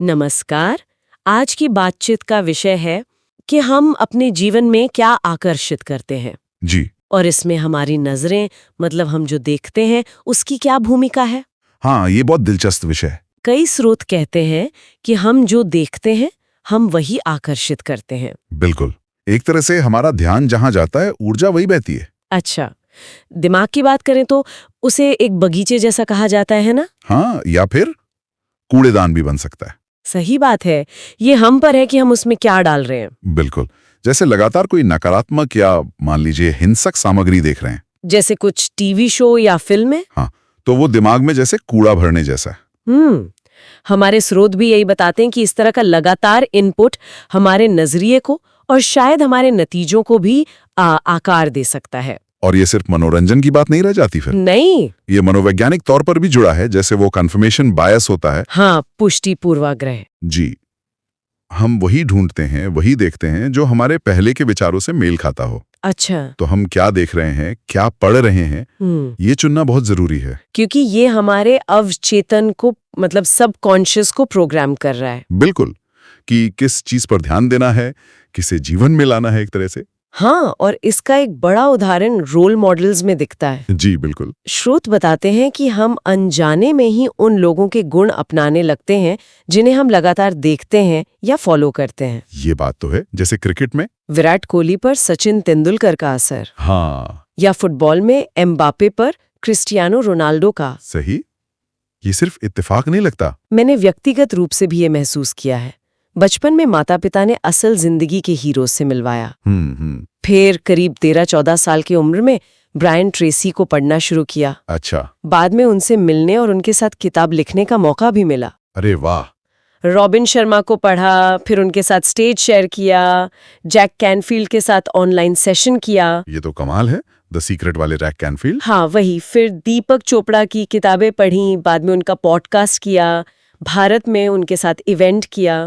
नमस्कार। आज की बातचीत का विषय है कि हम अपने जीवन में क्या आकर्षित करते हैं जी। और इसमें हमारी नजरें, मतलब हम जो देखते हैं, उसकी क्या भूमिका है। हाँ, ये बहुत दिलचस्प विषय है। कई स्रोत कहते हैं कि हम जो देखते हैं हम वही आकर्षित करते हैं। बिल्कुल। एक तरह से हमारा ध्यान जहाँ जाता है, ऊर्जा वही बहती है। अच्छा, दिमाग की बात करें तो उसे एक बगीचे जैसा कहा जाता है ना। हाँ, या फिर कूड़ेदान भी बन सकता है। सही बात है, ये हम पर है कि हम उसमें क्या डाल रहे हैं। बिल्कुल। जैसे लगातार कोई नकारात्मक या मान लीजिए हिंसक सामग्री देख रहे हैं। जैसे कुछ टीवी शो या फिल्में। हाँ, तो वो दिमाग में जैसे कूड़ा भरने जैसा है। हमारे स्रोत भी यही बताते हैं कि इस तरह का लगातार इनपुट हमारे नजरिए को और शायद हमारे नतीजों को भी आकार दे सकता है। और ये सिर्फ मनोरंजन की बात नहीं रह जाती फिर। नहीं। ये मनोवैज्ञानिक तौर पर भी जुड़ा है, जैसे वो कन्फर्मेशन बायस होता है। हाँ, पुष्टि पूर्वाग्रह। जी। हम वही ढूंढते हैं, वही देखते हैं जो हमारे पहले के विचारों से मेल खाता हो। अच्छा। तो हम क्या देख रहे हैं, क्या पढ़ रहे हैं, ये चुनना बहुत जरूरी है। क्योंकि ये हमारे अवचेतन को, मतलब सबकॉन्शियस को प्रोग्राम कर रहा है। बिल्कुल, कि किस चीज पर ध्यान देना है, किसे जीवन में लाना है एक तरह से। हाँ, और इसका एक बड़ा उदाहरण रोल मॉडल्स में दिखता है। जी बिल्कुल। स्रोत बताते हैं कि हम अनजाने में ही उन लोगों के गुण अपनाने लगते हैं जिन्हें हम लगातार देखते हैं या फॉलो करते हैं। ये बात तो है। जैसे क्रिकेट में विराट कोहली पर सचिन तेंदुलकर का असर। हाँ, या फुटबॉल में एम्बापे पर क्रिस्टियानो रोनाल्डो का। सही। ये सिर्फ इत्तेफाक नहीं लगता। मैंने व्यक्तिगत रूप से भी ये महसूस किया है। बचपन में माता पिता ने असल जिंदगी के हीरो से मिलवाया। फिर करीब 13-14 साल की उम्र में ब्रायन ट्रेसी को पढ़ना शुरू किया। अच्छा। बाद में उनसे मिलने और उनके साथ किताब लिखने का मौका भी मिला। अरे वाह। रॉबिन शर्मा को पढ़ा, फिर उनके साथ स्टेज शेयर किया, जैक कैनफील्ड के साथ ऑनलाइन सेशन किया। ये तो कमाल है। द सीक्रेट वाले जैक कैनफील्ड। हाँ, वही। फिर दीपक चोपड़ा की किताबें पढ़ी, बाद में उनका पॉडकास्ट किया, भारत में उनके साथ इवेंट किया।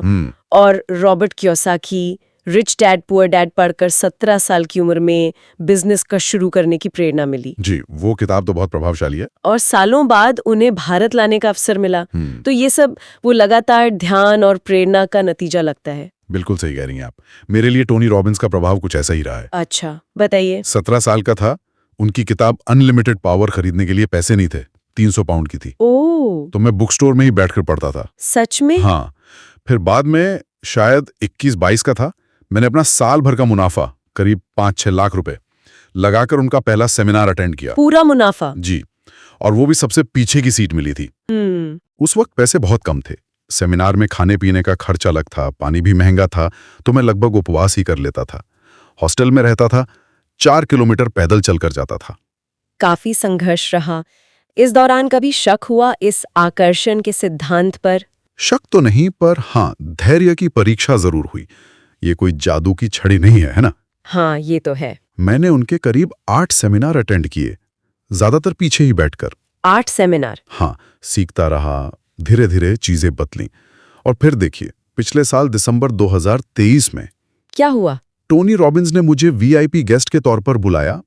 और Robert Kiyosaki rich dad poor dad पढ़कर 17 साल की उम्र में बिजनेस का शुरू करने की प्रेरणा मिली। जी, वो किताब तो बहुत प्रभावशाली है। और सालों बाद उन्हें भारत लाने का अवसर मिला। तो ये सब वो लगातार ध्यान और प्रेरणा का नतीजा लगता है। बिल्कुल सही कह रही हैं आप। मेरे लिए टोनी रॉबिन्स का प्रभाव कुछ ऐसा ही रहा है। अच्छा, बताइए। 17 साल का था। उनकी किताब अनलिमिटेड पावर खरीदने के लिए पैसे नहीं थे। 300 पाउंड की थी। ओह, तो मैं बुक स्टोर में ही बैठकर पढ़ता था। सच में? हाँ। फिर बाद में शायद 21-22 का था, मैंने अपना साल भर का मुनाफा, करीब 5-6 लाख रुपए लगाकर उनका पहला सेमिनार अटेंड किया। पूरा मुनाफा? जी। और वो भी सबसे पीछे की सीट मिली थी। उस वक्त पैसे बहुत कम थे। सेमिनार में खाने पीने का खर्च अलग था, पानी भी महंगा था, तो मैं लगभग उपवास ही कर लेता था। हॉस्टल में रहता था, 4 किलोमीटर पैदल चलकर जाता था। काफी संघर्ष रहा। इस दौरान कभी शक हुआ इस आकर्षण के सिद्धांत पर? शक तो नहीं, पर हाँ, धैर्य की परीक्षा जरूर हुई। ये कोई जादू की छड़ी नहीं है ना? हाँ, ये तो है। मैंने उनके करीब 8 सेमिनार अटेंड किए, ज्यादातर पीछे ही बैठकर। 8 सेमिनार? हाँ, सीखता रहा, धीरे धीरे चीजें बदली। और फिर देखिए, पिछले साल दिसंबर 2023 में क्या हुआ? टोनी रॉबिन्स ने मुझे वीआईपी गेस्ट के तौर पर बुलाया।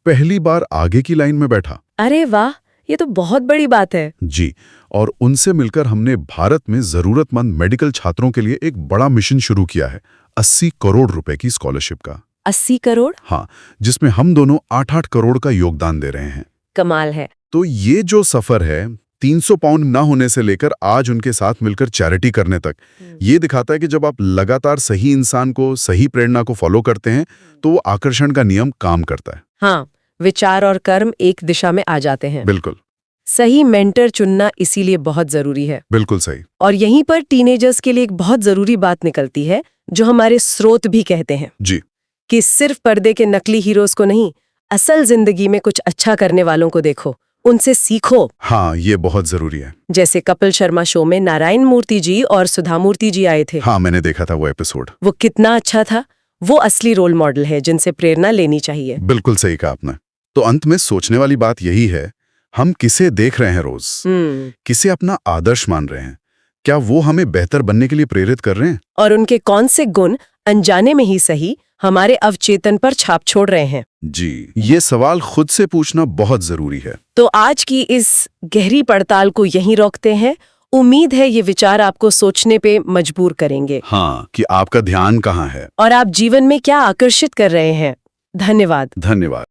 पहली बार आगे की लाइन में बैठा। अरे वाह, ये तो बहुत बड़ी बात है। जी। और उनसे मिलकर हमने भारत में जरूरतमंद मेडिकल छात्रों के लिए एक बड़ा मिशन शुरू किया है, 80 करोड़ रुपए की स्कॉलरशिप का। 80 करोड़? हाँ, जिसमें हम दोनों 8-8 करोड़ का योगदान दे रहे हैं। कमाल है। तो ये जो सफर है, 300 पाउंड ना होने से लेकर आज उनके साथ मिलकर चैरिटी करने तक, ये दिखाता है कि जब आप लगातार सही इंसान को, सही प्रेरणा को फॉलो करते हैं, तो वो आकर्षण का नियम काम करता है। हाँ, विचार और कर्म एक दिशा में आ जाते हैं। बिल्कुल। सही मेंटर चुनना इसीलिए बहुत जरूरी है। बिल्कुल सही। और यहीं पर टीनेजर्स के लिए एक बहुत जरूरी बात निकलती है, जो हमारे स्रोत भी कहते हैं। जी। कि सिर्फ पर्दे के नकली हीरोज को नहीं, असल जिंदगी में कुछ अच्छा करने वालों को देखो, उनसे सीखो। हाँ, ये बहुत जरूरी है। जैसे कपिल शर्मा शो में नारायण मूर्ति जी और सुधा मूर्ति जी आए थे। हाँ, मैंने देखा था वो एपिसोड। वो कितना अच्छा था। वो असली रोल मॉडल है जिनसे प्रेरणा लेनी चाहिए। बिल्कुल सही कहा आपने। तो अंत में सोचने वाली बात यही है, हम किसे देख रहे हैं रोज, किसे अपना आदर्श मान रहे हैं, क्या वो हमें बेहतर बनने के लिए प्रेरित कर रहे हैं? और उनके कौन से गुण अनजाने में ही सही हमारे अवचेतन पर छाप छोड़ रहे हैं? जी, ये सवाल खुद से पूछना बहुत जरूरी है। तो आज की इस गहरी पड़ताल को यहीं रोकते हैं उम्मीद है ये विचार आपको सोचने पे मजबूर करेंगे। हाँ, कि आपका ध्यान कहाँ है। और आप जीवन में क्या आकर्षित कर रहे हैं। धन्यवाद। धन्यवाद।